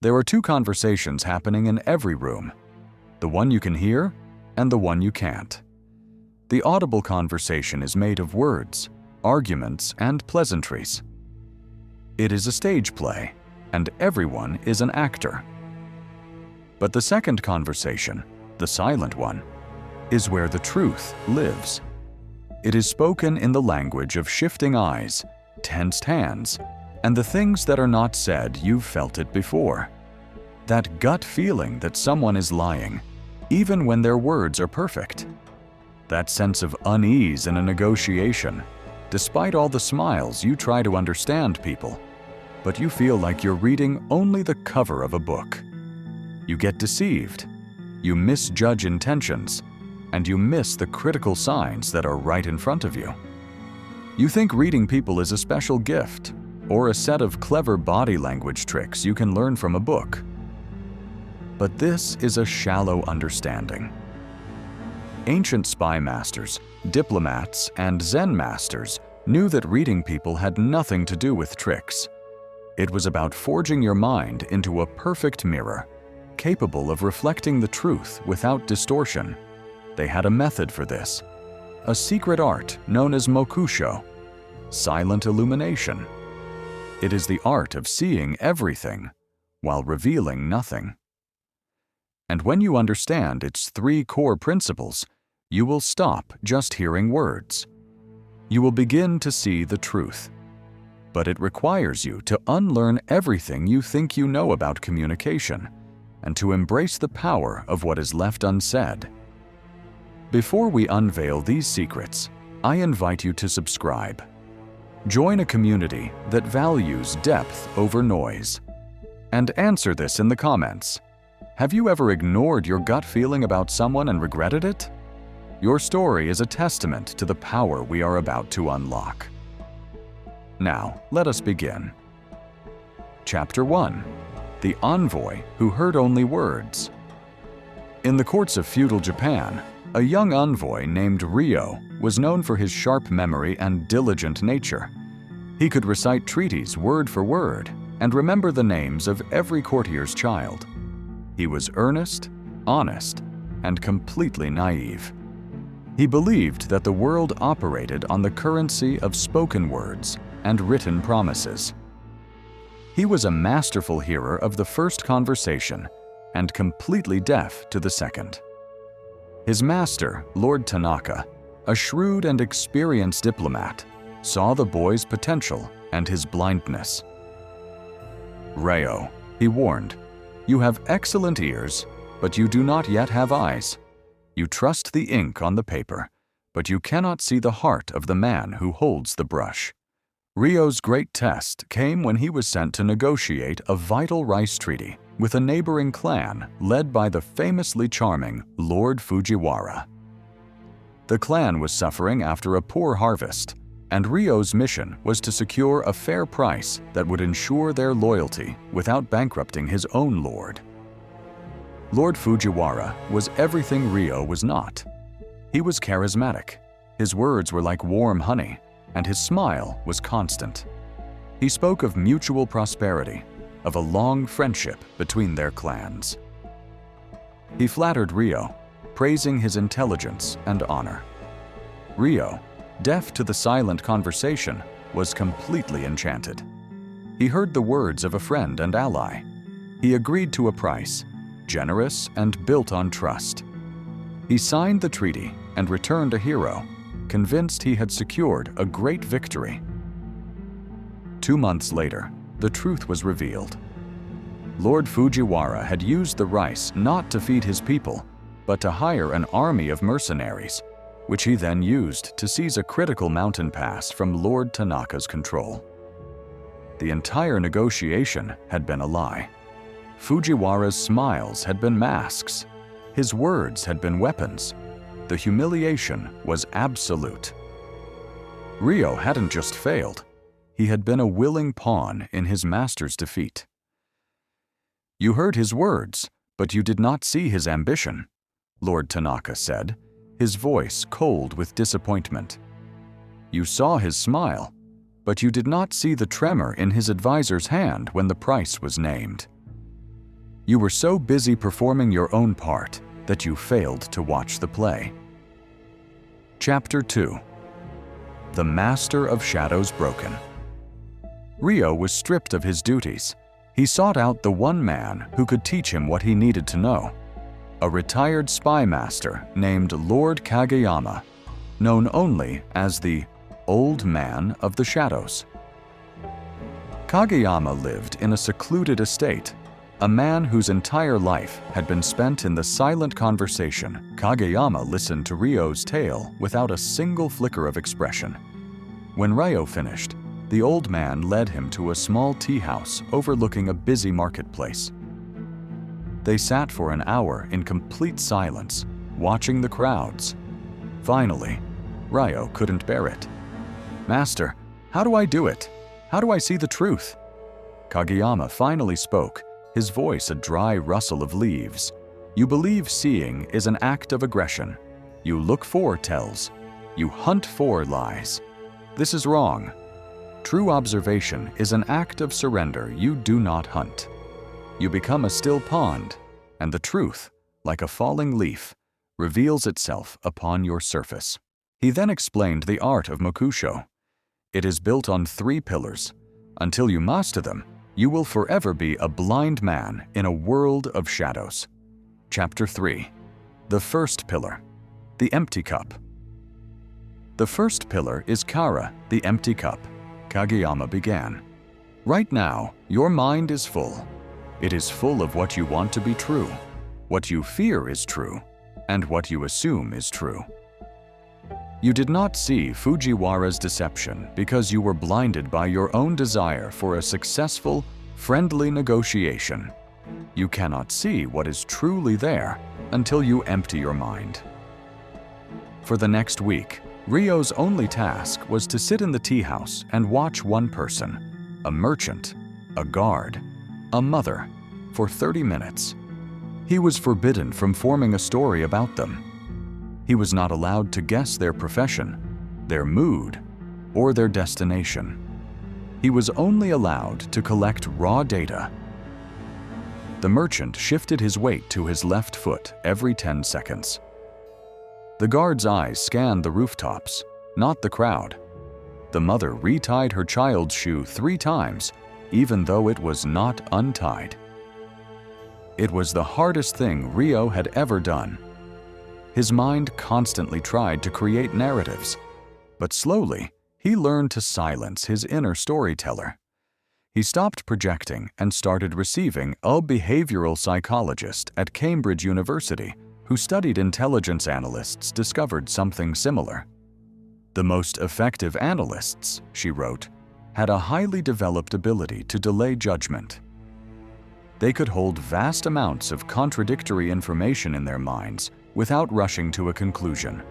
There are two conversations happening in every room, the one you can hear and the one you can't. The audible conversation is made of words, arguments, and pleasantries. It is a stage play, and everyone is an actor. But the second conversation, the silent one, is where the truth lives. It is spoken in the language of shifting eyes, tensed hands, and the things that are not said. You've felt it before. That gut feeling that someone is lying, even when their words are perfect. That sense of unease in a negotiation, despite all the smiles you try to understand people, but you feel like you're reading only the cover of a book. You get deceived, you misjudge intentions, and you miss the critical signs that are right in front of you. You think reading people is a special gift, or a set of clever body language tricks you can learn from a book. But this is a shallow understanding. Ancient spy masters, diplomats, and Zen masters knew that reading people had nothing to do with tricks. It was about forging your mind into a perfect mirror, capable of reflecting the truth without distortion. They had a method for this, a secret art known as mokusho, silent illumination. It is the art of seeing everything while revealing nothing. And when you understand its three core principles, you will stop just hearing words. You will begin to see the truth. But it requires you to unlearn everything you think you know about communication and to embrace the power of what is left unsaid. Before we unveil these secrets, I invite you to subscribe. Join a community that values depth over noise. And answer this in the comments. Have you ever ignored your gut feeling about someone and regretted it? Your story is a testament to the power we are about to unlock. Now, let us begin. Chapter 1. The Envoy Who Heard Only Words. In the courts of feudal Japan, a young envoy named Ryo was known for his sharp memory and diligent nature. He could recite treaties word for word and remember the names of every courtier's child. He was earnest, honest, and completely naive. He believed that the world operated on the currency of spoken words and written promises. He was a masterful hearer of the first conversation and completely deaf to the second. His master, Lord Tanaka, a shrewd and experienced diplomat, saw the boy's potential and his blindness. "Ryo," he warned, "you have excellent ears, but you do not yet have eyes. You trust the ink on the paper, but you cannot see the heart of the man who holds the brush." Ryo's great test came when he was sent to negotiate a vital rice treaty with a neighboring clan led by the famously charming Lord Fujiwara. The clan was suffering after a poor harvest, and Ryo's mission was to secure a fair price that would ensure their loyalty without bankrupting his own lord. Lord Fujiwara was everything Ryo was not. He was charismatic, his words were like warm honey, and his smile was constant. He spoke of mutual prosperity, of a long friendship between their clans. He flattered Ryo, praising his intelligence and honor. Ryo, deaf to the silent conversation, was completely enchanted. He heard the words of a friend and ally. He agreed to a price, generous and built on trust. He signed the treaty and returned a hero, convinced he had secured a great victory. 2 months later, the truth was revealed. Lord Fujiwara had used the rice not to feed his people, but to hire an army of mercenaries, which he then used to seize a critical mountain pass from Lord Tanaka's control. The entire negotiation had been a lie. Fujiwara's smiles had been masks. His words had been weapons. The humiliation was absolute. Ryo hadn't just failed. He had been a willing pawn in his master's defeat. "You heard his words, but you did not see his ambition," Lord Tanaka said, his voice cold with disappointment. "You saw his smile, but you did not see the tremor in his advisor's hand when the price was named." You were so busy performing your own part that you failed to watch the play. Chapter 2. The Master of Shadows Broken. Rio was stripped of his duties. He sought out the one man who could teach him what he needed to know. A retired spy master named Lord Kageyama, known only as the Old Man of the Shadows. Kageyama lived in a secluded estate, a man whose entire life had been spent in the silent conversation. Kageyama listened to Ryo's tale without a single flicker of expression. When Ryo finished, the old man led him to a small tea house overlooking a busy marketplace. They sat for an hour in complete silence, watching the crowds. Finally, Ryo couldn't bear it. "Master, how do I do it? How do I see the truth?" Kageyama finally spoke, his voice a dry rustle of leaves. "You believe seeing is an act of aggression. You look for tells. You hunt for lies. This is wrong. True observation is an act of surrender you do not hunt. You become a still pond, and the truth, like a falling leaf, reveals itself upon your surface." He then explained the art of mokusho. It is built on 3 pillars. Until you master them, you will forever be a blind man in a world of shadows. Chapter 3. The first pillar. The empty cup. The first pillar is Kara, the empty cup. Kageyama began. "Right now, your mind is full. It is full of what you want to be true, what you fear is true, and what you assume is true. You did not see Fujiwara's deception because you were blinded by your own desire for a successful, friendly negotiation. You cannot see what is truly there until you empty your mind." For the next week, Ryo's only task was to sit in the tea house and watch one person, a merchant, a guard, a mother, for 30 minutes. He was forbidden from forming a story about them. He was not allowed to guess their profession, their mood, or their destination. He was only allowed to collect raw data. The merchant shifted his weight to his left foot every 10 seconds. The guard's eyes scanned the rooftops, not the crowd. The mother retied her child's shoe 3 times, even though it was not untied. It was the hardest thing Ryo had ever done. His mind constantly tried to create narratives, but slowly he learned to silence his inner storyteller. He stopped projecting and started receiving a behavioral psychologist at Cambridge University who studied intelligence analysts discovered something similar. "The most effective analysts," she wrote, "had a highly developed ability to delay judgment. They could hold vast amounts of contradictory information in their minds without rushing to a conclusion.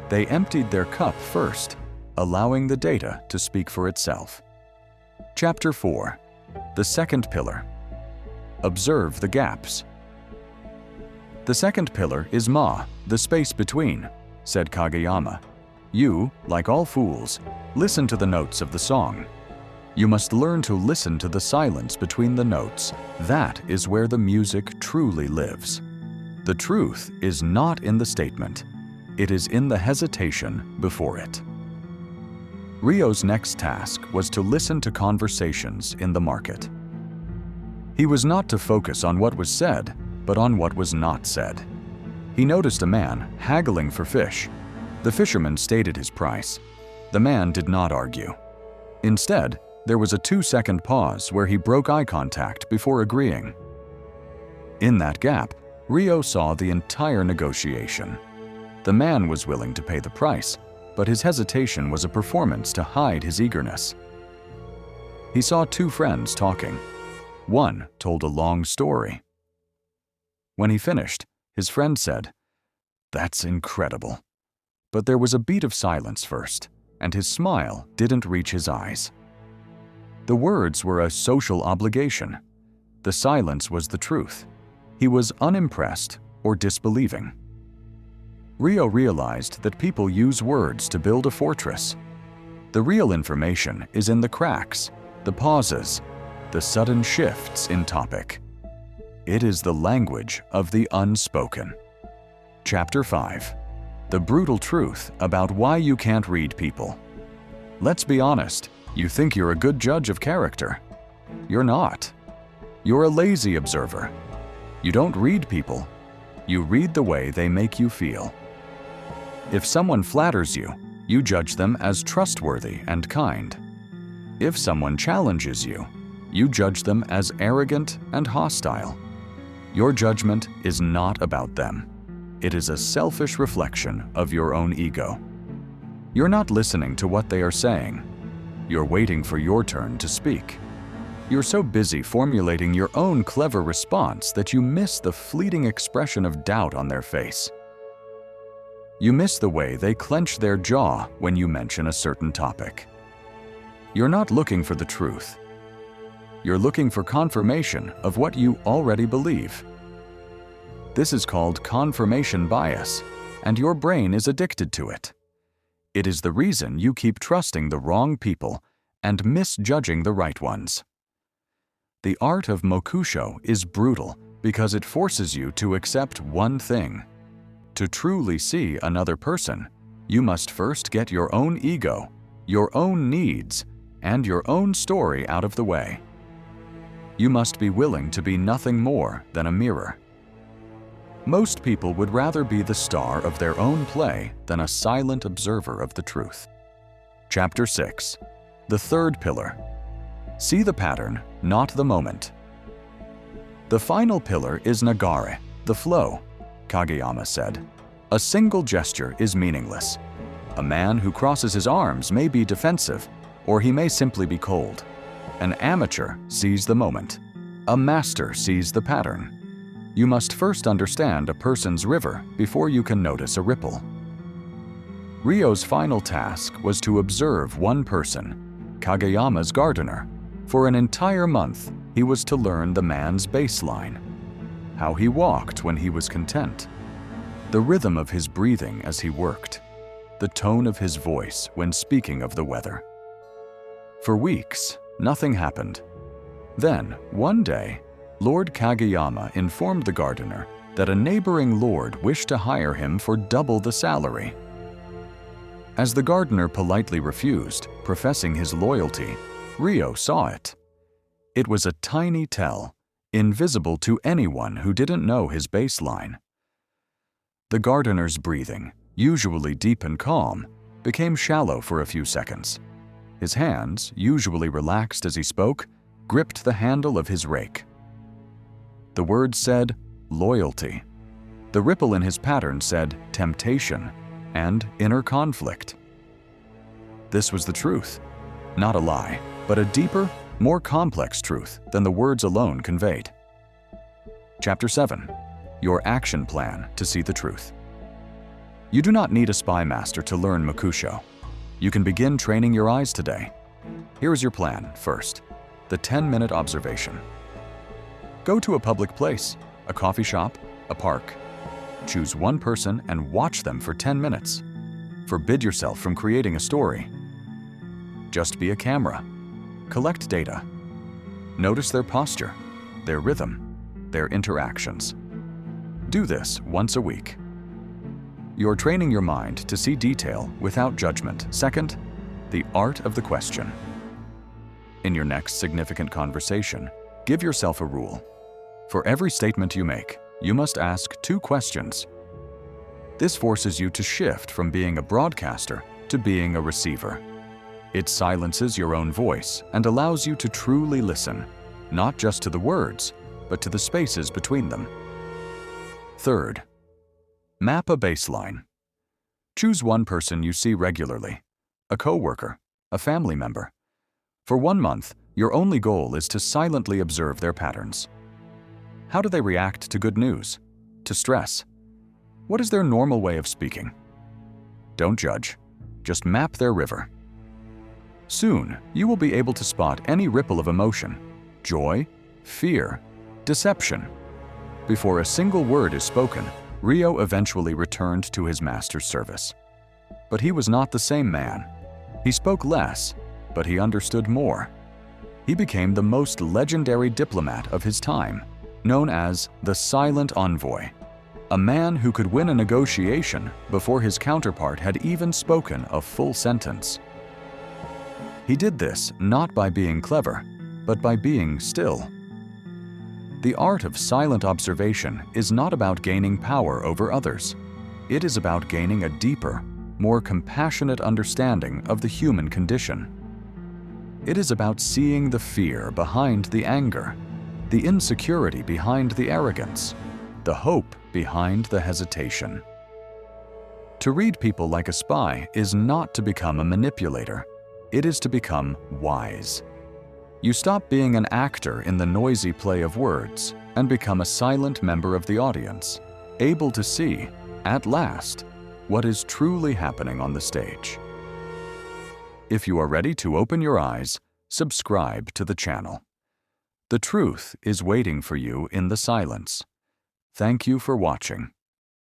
They emptied their cup first, allowing the data to speak for itself." Chapter 4. The second pillar. Observe the gaps. "The second pillar is Ma, the space between," said Kageyama. "You, like all fools, listen to the notes of the song. You must learn to listen to the silence between the notes. That is where the music truly lives. The truth is not in the statement. It is in the hesitation before it." Ryo's next task was to listen to conversations in the market. He was not to focus on what was said, but on what was not said. He noticed a man haggling for fish. The fisherman stated his price. The man did not argue. Instead, there was a 2-second pause where he broke eye contact before agreeing. In that gap, Ryo saw the entire negotiation. The man was willing to pay the price, but his hesitation was a performance to hide his eagerness. He saw 2 friends talking. One told a long story. When he finished, his friend said, "That's incredible." But there was a beat of silence first, and his smile didn't reach his eyes. The words were a social obligation. The silence was the truth. He was unimpressed or disbelieving. Ryo realized that people use words to build a fortress. The real information is in the cracks, the pauses, the sudden shifts in topic. It is the language of the unspoken. Chapter 5. The brutal truth about why you can't read people. Let's be honest, you think you're a good judge of character. You're not. You're a lazy observer. You don't read people. You read the way they make you feel. If someone flatters you, you judge them as trustworthy and kind. If someone challenges you, you judge them as arrogant and hostile. Your judgment is not about them. It is a selfish reflection of your own ego. You're not listening to what they are saying. You're waiting for your turn to speak. You're so busy formulating your own clever response that you miss the fleeting expression of doubt on their face. You miss the way they clench their jaw when you mention a certain topic. You're not looking for the truth. You're looking for confirmation of what you already believe. This is called confirmation bias, and your brain is addicted to it. It is the reason you keep trusting the wrong people and misjudging the right ones. The art of mokusho is brutal because it forces you to accept one thing. To truly see another person, you must first get your own ego, your own needs, and your own story out of the way. You must be willing to be nothing more than a mirror. Most people would rather be the star of their own play than a silent observer of the truth. Chapter 6. The third pillar. See the pattern, not the moment. The final pillar is nagare, the flow. Kageyama said, "A single gesture is meaningless. A man who crosses his arms may be defensive, or he may simply be cold. An amateur sees the moment. A master sees the pattern. You must first understand a person's river before you can notice a ripple." Ryo's final task was to observe one person, Kageyama's gardener. For an entire month, he was to learn the man's baseline, how he walked when he was content, the rhythm of his breathing as he worked, the tone of his voice when speaking of the weather. For weeks, nothing happened. Then, one day, Lord Kageyama informed the gardener that a neighboring lord wished to hire him for double the salary. As the gardener politely refused, professing his loyalty, Ryo saw it. It was a tiny tell, invisible to anyone who didn't know his baseline. The gardener's breathing, usually deep and calm, became shallow for a few seconds. His hands, usually relaxed as he spoke, gripped the handle of his rake. The word said, loyalty. The ripple in his pattern said, temptation and inner conflict. This was the truth, not a lie, but a deeper, more complex truth than the words alone conveyed. Chapter 7. Your action plan to see the truth. You do not need a spy master to learn mokusho. You can begin training your eyes today. Here is your plan. First, the 10-minute observation. Go to a public place, a coffee shop, a park. Choose one person and watch them for 10 minutes. Forbid yourself from creating a story. Just be a camera. Collect data. Notice their posture, their rhythm, their interactions. Do this once a week. You're training your mind to see detail without judgment. Second, the art of the question. In your next significant conversation, give yourself a rule. For every statement you make, you must ask 2 questions. This forces you to shift from being a broadcaster to being a receiver. It silences your own voice and allows you to truly listen, not just to the words, but to the spaces between them. Third, map a baseline. Choose one person you see regularly, a coworker, a family member. For 1 month, your only goal is to silently observe their patterns. How do they react to good news, to stress? What is their normal way of speaking? Don't judge, just map their river. Soon, you will be able to spot any ripple of emotion, joy, fear, deception. Before a single word is spoken, Ryo eventually returned to his master's service. But he was not the same man. He spoke less, but he understood more. He became the most legendary diplomat of his time, known as the silent envoy, a man who could win a negotiation before his counterpart had even spoken a full sentence. He did this not by being clever, but by being still. The art of silent observation is not about gaining power over others. It is about gaining a deeper, more compassionate understanding of the human condition. It is about seeing the fear behind the anger, the insecurity behind the arrogance, the hope behind the hesitation. To read people like a spy is not to become a manipulator. It is to become wise. You stop being an actor in the noisy play of words and become a silent member of the audience, able to see, at last, what is truly happening on the stage. If you are ready to open your eyes, subscribe to the channel. The truth is waiting for you in the silence. Thank you for watching.